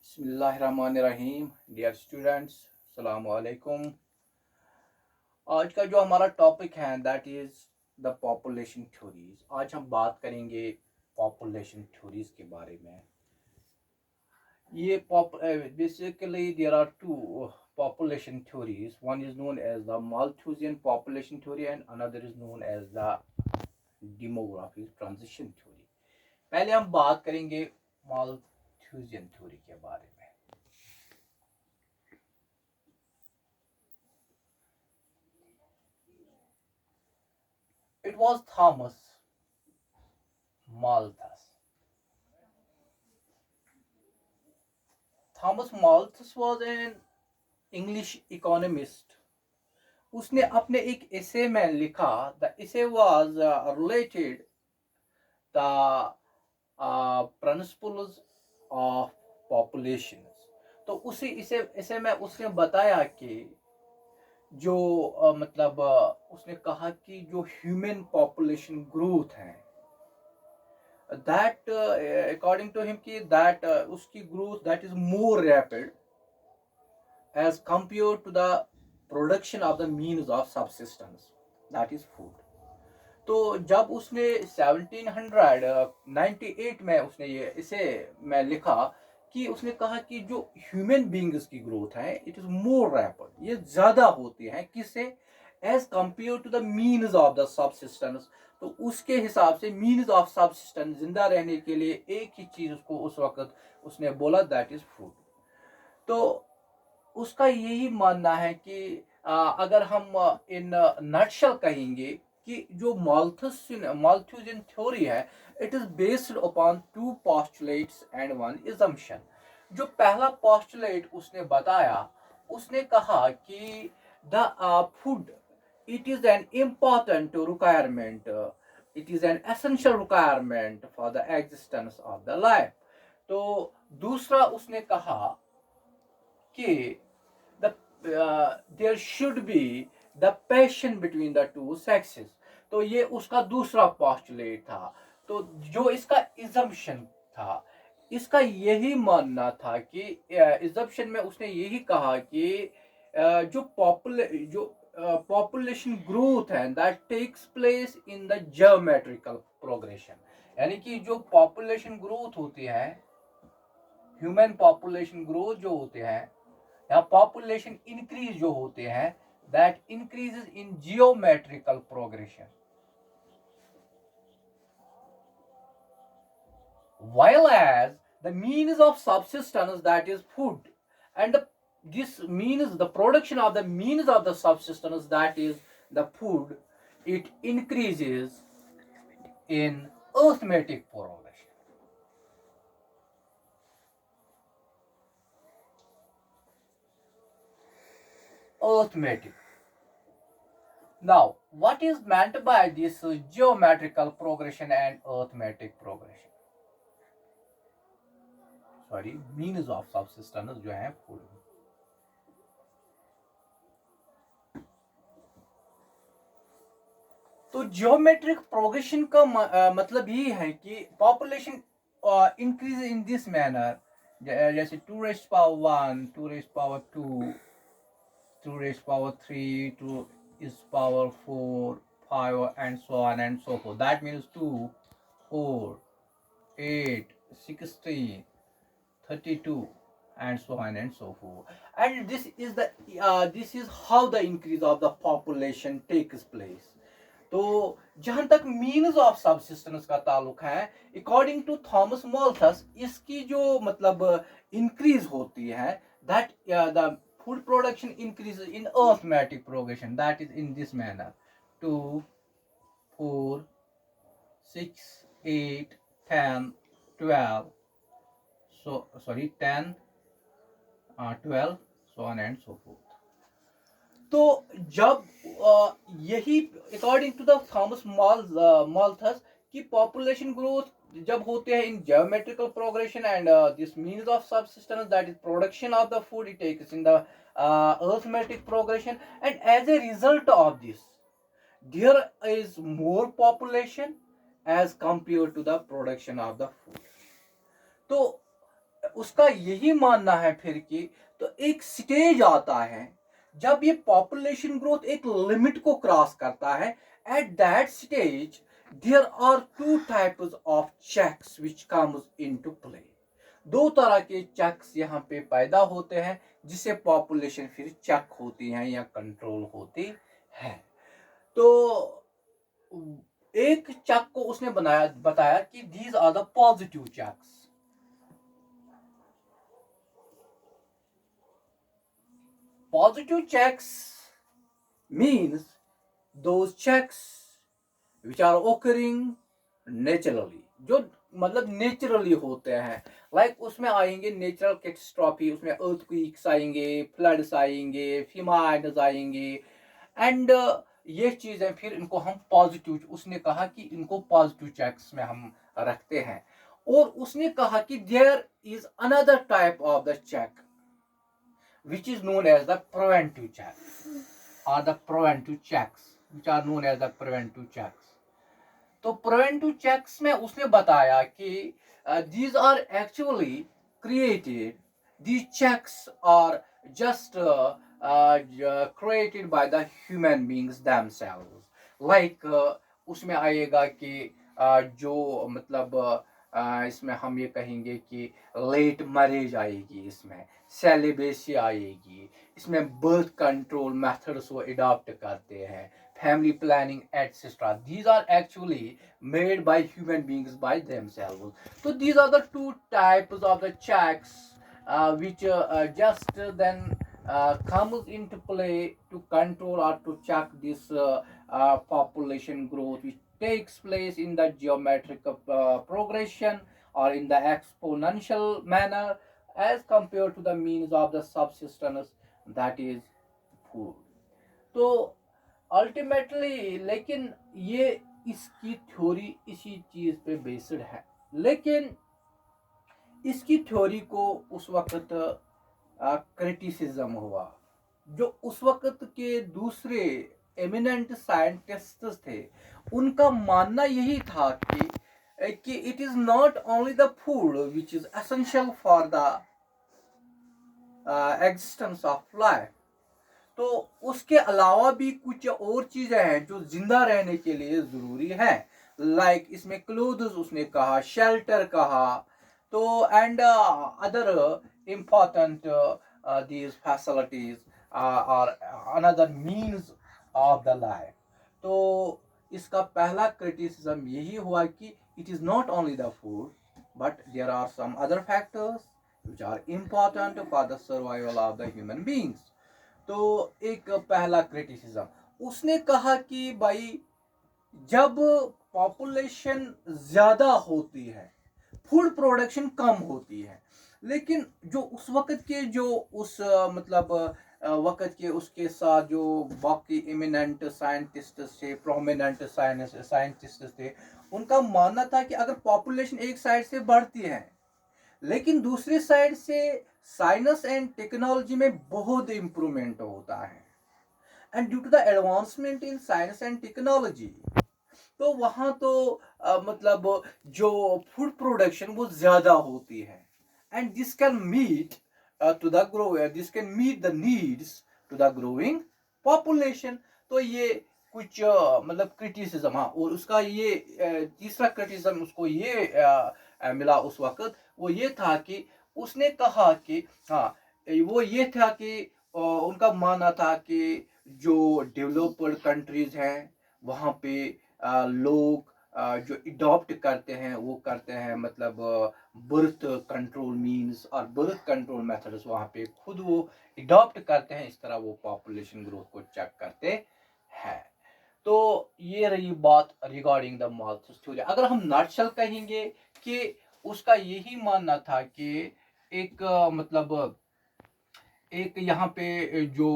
बिस्मिल्लाहिर्रहमानिर्रहीम। Dear students, अस्सलाम वालेकुम। आज का जो हमारा टॉपिक है that is the population theories. आज हम बात करेंगे पॉपुलेशन थ्योरीज के बारे में। ये basically there are two population theories. One is known as the Malthusian population theory and another is known as the demographic transition theory. पहले हम बात करेंगे Malthusian theory के बारे में। It was Thomas Malthus. Thomas Malthus was an English economist. उसने अपने एक essay में लिखा, the essay was related the principles of populations. तो उसी essay में उसने बताया कि जो उसने कहा कि जो ह्यूमन पॉपुलेशन ग्रोथ है that according to him कि that उसकी growth that is more rapid as compared to the production of the means of subsistence, that is food. तो जब उसने 1798 में उसने ये इसे मैं लिखा कि उसने कहा कि जो ह्यूमन बींग्स की ग्रोथ है इट इज मोर रैपिड, ये ज्यादा होती है किससे, as compare to the means of the subsistence. तो उसके हिसाब से मीन्स ऑफ सबसिस्टेंस, जिंदा रहने के लिए एक ही चीज उसको उस वक्त उसने बोला दैट इज फूड। तो उसका यही मानना है कि अगर हम इन नटशल कहेंगे कि जो माल्थुसियन थ्योरी है it is based upon two postulates and one assumption. जो पहला पोस्टुलेट उसने बताया, उसने कहा कि the food it is an important requirement, it is an essential requirement for the existence of the life. तो दूसरा उसने कहा कि the there should be the passion between the two sexes. तो ये उसका दूसरा पोस्टुलेट था। तो जो इसका इजम्पशन था, इसका यही मानना था कि इजम्पशन में उसने यही कहा कि जो पॉपुलेशन ग्रोथ है that takes place in the geometrical progression, यानी कि जो पॉपुलेशन ग्रोथ होती है, ह्यूमन पॉपुलेशन ग्रोथ जो होते हैं या पॉपुलेशन इंक्रीज जो होते हैं, that increases in geometrical progression, while as the means of subsistence that is food and this means the production of the means of the subsistence that is the food, it increases in arithmetic progression. Arithmetic. Now, what is meant by this geometrical progression and arithmetic progression? Sorry, means of subsistence जो है food. तो geometric progression का मतलब ये है कि population increase in this manner, जैसे 2 raised power 1, 2 raised power 2, 2 raised power 3, 2 is power 4, 5 and so on and so forth. That means 2, 4, 8, 16, 32 and so on and so forth. And this is how the increase of the population takes place. तो जहां तक means of subsistence का ताल्लुक है, according to Thomas Malthus, इसकी जो increase होती है that the food production increase in arithmetic progression, that is in this manner 2, 4, 6, 8, 10, 12, so sorry 10, 12, so on and so forth. तो जब यही according to the Thomas Malthus की पॉपुलेशन ग्रोथ जब होते हैं in geometrical progression and this means of subsistence that is production of the food, it takes in the arithmetic progression and as a result of this there is more population as compare to the production of the food. तो उसका यही मानना है फिर कि तो एक stage आता है जब ये पॉपुलेशन ग्रोथ एक लिमिट को क्रॉस करता है. At that stage there are two types of checks which comes into play. दो तरह के चेक्स यहाँ पे पैदा होते हैं जिससे पॉपुलेशन फिर चेक होती है या कंट्रोल होती है. तो एक चेक को उसने बताया कि these are the positive checks. Positive checks means those checks which are occurring naturally, जो मतलब नेचुरली होते हैं. लाइक उसमें आएंगे नेचुरल कैटास्ट्रॉफी, उसमें अर्थक्वेक्स आएंगे, फ्लड्स आएंगे, फेमाइन्स आएंगे. एंड ये चीजें फिर इनको हम पॉजिटिव, उसने कहा कि इनको पॉजिटिव चेक्स में हम रखते हैं. और उसने कहा कि there is another type of the check which is known as the preventive checks, or the preventive checks which are known as the preventive checks. तो preventive checks में उसने बताया कि these are actually created, these checks are just created by the human beings themselves. Like उसमें आएगा कि जो मतलब इसमें हम ये कहेंगे कि लेट मैरिज आएगी, इसमें सेलिबेसी आएगी, इसमें बर्थ कंट्रोल मेथड्स वो अडॉप्ट करते हैं, family planning etcetera. These are actually made by human beings by themselves. So these are the two types of the checks which just then comes into play to control or to check this population growth, which takes place in the geometric progression or in the exponential manner as compared to the means of the subsistence, that is food. तो ultimately लेकिन ये इसकी theory इसी चीज पे based है, लेकिन इसकी थ्योरी को उस वक्त क्रिटिसिज्म हुआ. जो उस वक्त के दूसरे एमिनेंट साइंटिस्ट्स थे उनका मानना यही था कि it is not only the food which is essential for the existence of life. तो उसके अलावा भी कुछ और चीजें हैं जो जिंदा रहने के लिए जरूरी है. लाइक इसमें क्लोथ्स उसने कहा, शेल्टर कहा, तो and other important these facilities और another means of the life. तो इसका पहला क्रिटिसिज्म यही हुआ कि it is not only the food but there are some other factors which are important for the survival of the human beings. तो एक पहला क्रिटिसिज्म उसने कहा कि भाई जब पॉपुलेशन ज्यादा होती है फूड प्रोडक्शन कम होती है, लेकिन जो उस वक्त के जो उस मतलब वक्त के उसके साथ जो बाकी इमिनेंट साइंटिस्ट थे, प्रोमिनेंट साइंटिस्ट थे, उनका मानना था कि अगर पॉपुलेशन एक साइड से बढ़ती है लेकिन दूसरी साइड से साइंस एंड टेक्नोलॉजी में बहुत इंप्रूवमेंट होता है, and due to the advancement in science and technology तो वहां तो मतलब जो फूड प्रोडक्शन वो ज्यादा होती है, and this can meet to the grow this can meet the needs to the growing population. तो ये कुछ मतलब क्रिटिसिज्म. हाँ, और उसका ये तीसरा क्रिटिसिज्म उसको ये मिला उस वक्त, वो ये था कि उसने कहा कि हाँ वो ये था कि उनका मानना था कि जो डेवलप्ड कंट्रीज हैं वहाँ पे लोग जो अडॉप्ट करते हैं वो करते हैं मतलब बर्थ कंट्रोल मीन्स और बर्थ कंट्रोल मेथड्स वहाँ पे खुद वो अडॉप्ट करते हैं, इस तरह वो पॉपुलेशन ग्रोथ को चेक करते हैं. तो ये रही बात रिगार्डिंग द माल्थस थ्योरी. अगर हम नटशल कहेंगे कि उसका यही मानना था कि एक मतलब एक यहाँ पे जो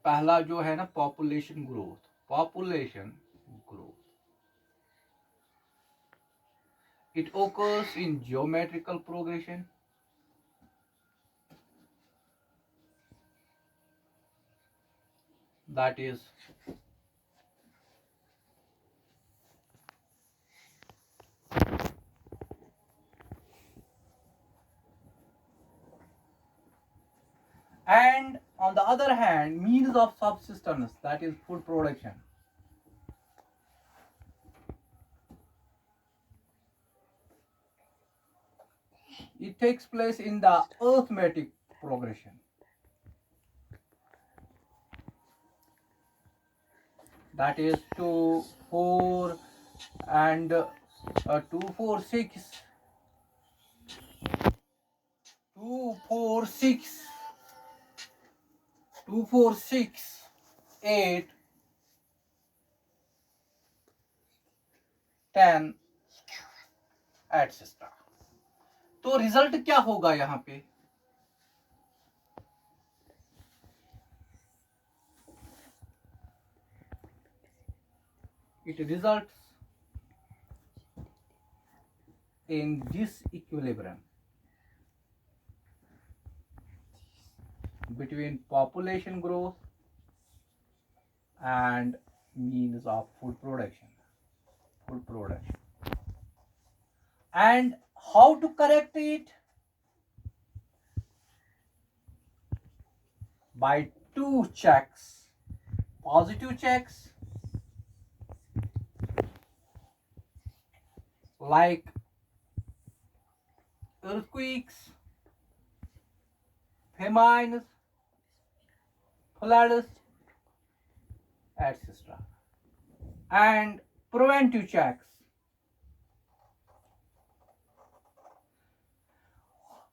पहला जो है ना population growth it occurs in geometrical progression. That is and on the other hand means of subsistence, that is food production. It takes place in the arithmetic progression, that is 2 4 and 2 4 6 2 4 6 2 4 6 8 10 etcetera. तो result क्या होगा यहाँ पे? It results in disequilibrium between population growth and means of food production. And how to correct it? By two checks, positive checks like earthquakes, famines, floods, etc. And preventive checks.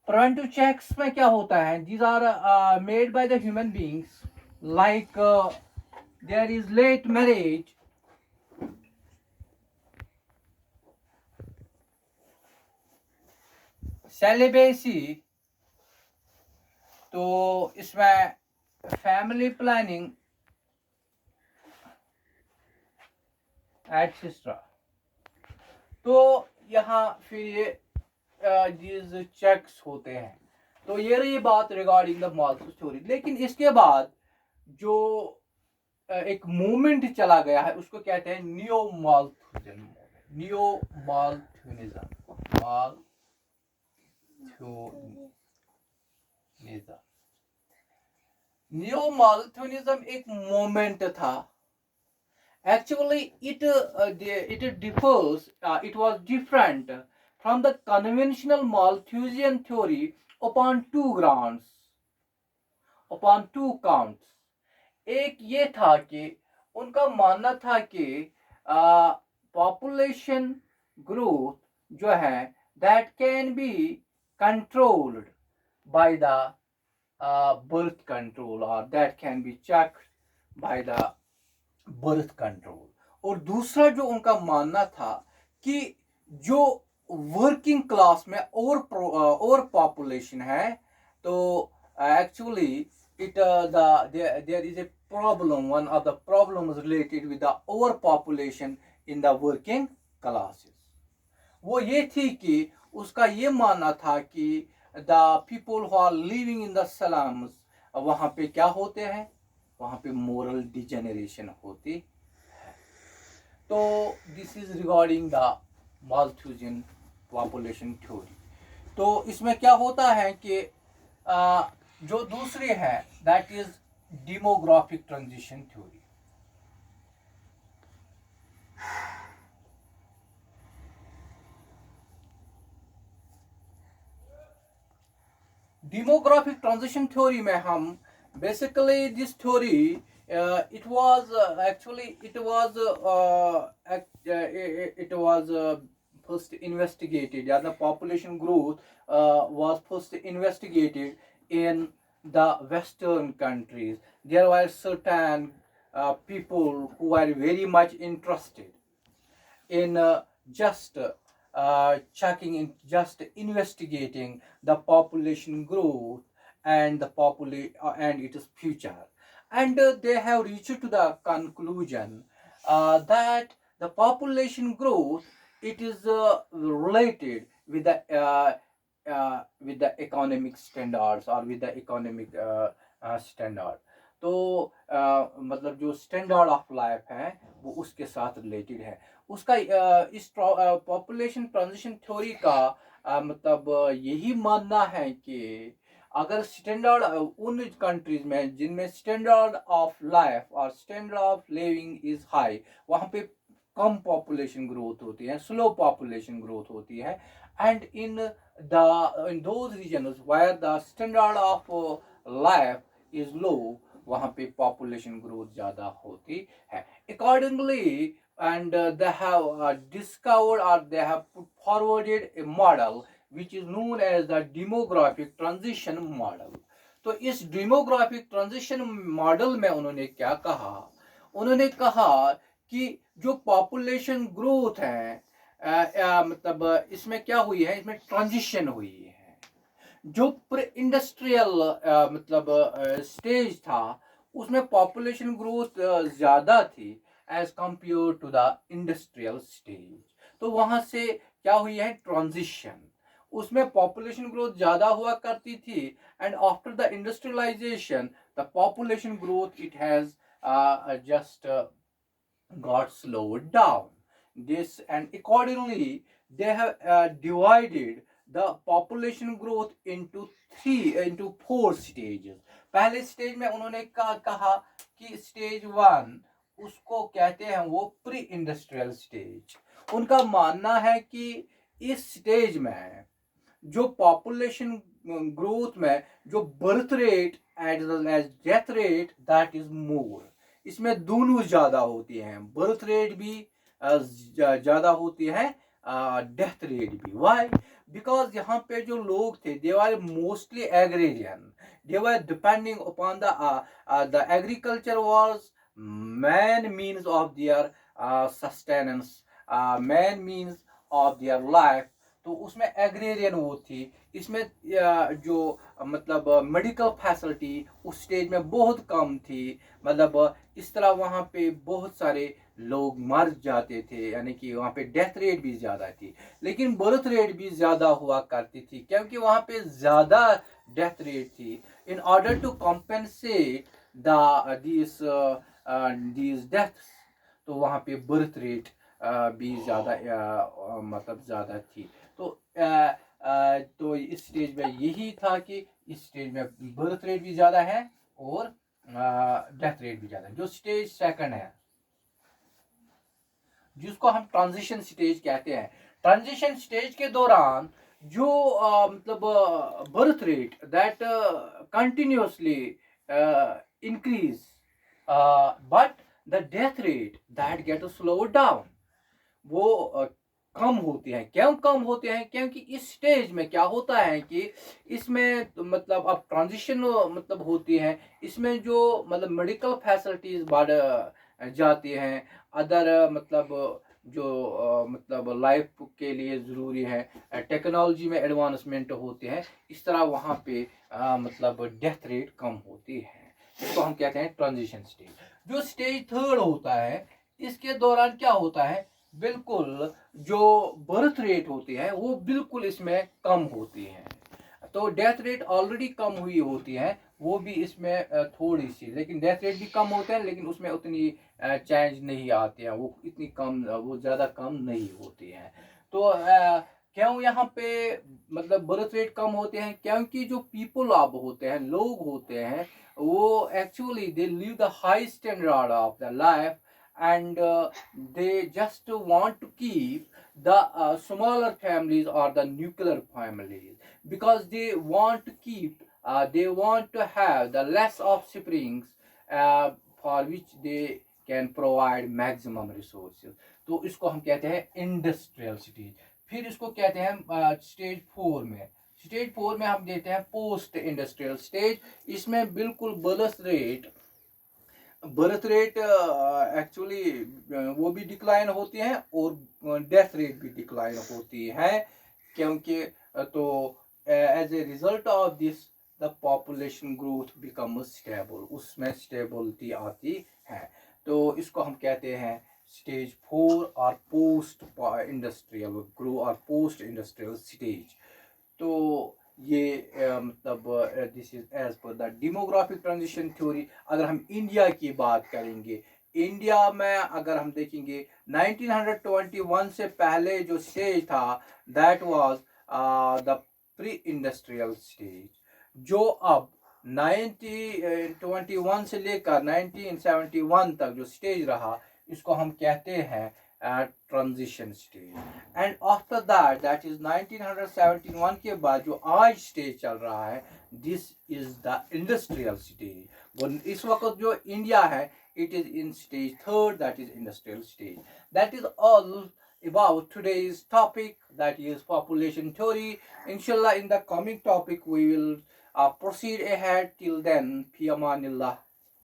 Preventive checks में क्या होता है? These are made by the human beings, like there is late marriage, celibacy, तो इसमें family planning etcetera. तो यहाँ फिर ये चेक्स होते हैं. तो ये रही बात रिगार्डिंग द माल्थस थ्योरी. लेकिन इसके बाद जो एक मूवमेंट चला गया है उसको कहते हैं नियो माल्थुसिज्म. नियो माल्थुनिज्म एक मूवमेंट था. Actually, it differs. It was different from the conventional Malthusian theory upon two grounds, upon two counts. एक ये था कि उनका मानना था कि पॉपुलेशन ग्रोथ जो है that can be controlled by the birth control, or that can be checked by the birth control. और दूसरा जो उनका मानना था कि जो वर्किंग क्लास में और पॉपुलेशन है, तो actually it there is a problem. One of the problems related with the over population in the working classes. वो ये थी कि उसका ये मानना था कि the people who are living in the slums, वहां पे क्या होते हैं? वहां पे मोरल डिजेनरेशन होती है. तो this is regarding the Malthusian population theory. तो इसमें क्या होता है कि जो दूसरी है that is demographic transition theory. Demographic transition theory में हम basically this theory it was first investigated. Yeah, the population growth was first investigated in the western countries. There were certain people who were very much interested in just checking in, just investigating the population growth and and its future. And they have reached to the conclusion that the population growth, it is related with the economic standards, or with the economic standard. तो मतलब जो standard of life है वो उसके साथ related है. उसका इस पॉपुलेशन ट्रांजिशन थ्योरी का मतलब यही मानना है कि अगर स्टैंडर्ड उन कंट्रीज में जिनमें स्टैंडर्ड ऑफ लाइफ और standard of living is high, वहाँ पे कम पॉपुलेशन ग्रोथ होती है, स्लो पॉपुलेशन ग्रोथ होती है. And in those region where the standard of life is low, वहाँ पे पॉपुलेशन ग्रोथ ज़्यादा होती है. Accordingly, and they have discovered or they have put forwarded a model which is known as the demographic transition model. तो इस demographic transition model में उन्होंने क्या कहा, उन्होंने कहा कि जो पॉपुलेशन ग्रोथ है मतलब इसमें क्या हुई है, इसमें ट्रांजिशन हुई है. जो प्री इंडस्ट्रियल मतलब स्टेज था उसमें पॉपुलेशन ग्रोथ ज़्यादा थी as compare to the industrial stage. तो वहां से क्या हुई है, ट्रांजिशन. उसमें पॉपुलेशन ग्रोथ ज़्यादा हुआ करती थी and after the industrialisation the population growth it has just got slowed down. This and accordingly they have divided the population growth into four stages. पहले स्टेज में उन्होंने कहा कि स्टेज 1 उसको कहते हैं वो प्री इंडस्ट्रियल स्टेज. उनका मानना है कि इस स्टेज में जो पॉपुलेशन ग्रोथ में जो birth rate as well as death rate that is more, इसमें दोनों ज्यादा होती हैं, बर्थ रेट भी ज्यादा होती है, डेथ रेट भी. व्हाई? बिकॉज यहाँ पे जो लोग थे they are mostly agrarian, they were depending upon the agriculture was main means of their sustenance, main means of their life. तो उसमें एग्रेरियन वो थी. इसमें जो मतलब मेडिकल फैसिलिटी उस स्टेज में बहुत कम थी, मतलब इस तरह वहाँ पे बहुत सारे लोग मर जाते थे, यानी कि वहाँ पे डेथ रेट भी ज़्यादा थी. लेकिन बर्थ रेट भी ज़्यादा हुआ करती थी क्योंकि वहाँ पे ज़्यादा डेथ रेट थी. In order to compensate these deaths, तो वहाँ पे बर्थ रेट भी ज़्यादा मतलब ज़्यादा थी. तो इस स्टेज में यही था कि इस स्टेज में बर्थ रेट भी ज़्यादा है और डेथ रेट भी ज़्यादा है. जो स्टेज सेकंड है जिसको हम ट्रांजिशन स्टेज कहते हैं, ट्रांजिशन स्टेज के दौरान जो मतलब birth rate that continuously increase but the death rate that get slow down, वो कम होती हैं. क्यों कम होते हैं? क्योंकि इस स्टेज में क्या होता है कि इसमें तो मतलब अब ट्रांजिशन मतलब होती है, इसमें जो मतलब मेडिकल फैसिलिटीज बढ़ जाती हैं, अदर मतलब जो मतलब लाइफ के लिए ज़रूरी है, टेक्नोलॉजी में एडवांसमेंट होते हैं, इस तरह वहाँ पे मतलब डेथ रेट कम होती है. इसको हम कहते हैं ट्रांजिशन स्टेज. जो स्टेज थर्ड होता है इसके दौरान क्या होता है, बिल्कुल जो बर्थ रेट होती है वो बिल्कुल इसमें कम होती है. तो डेथ रेट ऑलरेडी कम हुई होती है, वो भी इसमें थोड़ी सी, लेकिन डेथ रेट भी कम होते हैं लेकिन उसमें उतनी चेंज नहीं आती है, वो इतनी कम, वो ज़्यादा कम नहीं होती है. तो क्यों यहाँ पे मतलब बर्थ रेट कम होते हैं? क्योंकि जो पीपल अब होते हैं, लोग होते हैं, वो actually they live the high standard of the life and they just want to keep the smaller families or the nuclear families because they want to keep they want to have the less offsprings for which they can provide maximum resources. तो इसको हम कहते हैं industrial stage. फिर इसको कहते हैं stage 4 में, स्टेज 4 में हम देते हैं पोस्ट इंडस्ट्रियल स्टेज. इसमें बिल्कुल बर्थ रेट एक्चुअली वो भी डिक्लाइन होती है और डेथ रेट भी डिक्लाइन होती है, क्योंकि तो as a result of this the population growth become stable, उसमें स्टेबिलिटी आती है. तो इसको हम कहते हैं स्टेज 4 और पोस्ट इंडस्ट्रियल ग्रो और पोस्ट इंडस्ट्रियल स्टेज. तो ये मतलब this is as per the demographic transition theory. अगर हम इंडिया की बात करेंगे, इंडिया में अगर हम देखेंगे 1921 से पहले जो स्टेज था that was the pre industrial stage. जो अब 1921 से लेकर 1971 तक जो स्टेज रहा, इसको हम कहते हैं transition stage. And after that is 1971 के बाद जो आज स्टेज चल रहा है, this is the industrial stage. वो इस वक्त जो इंडिया है, it is in stage third, that is industrial stage. That is all about today's topic, that is population theory. Inshallah, in the coming topic we will proceed ahead. Till then, fi amanillah.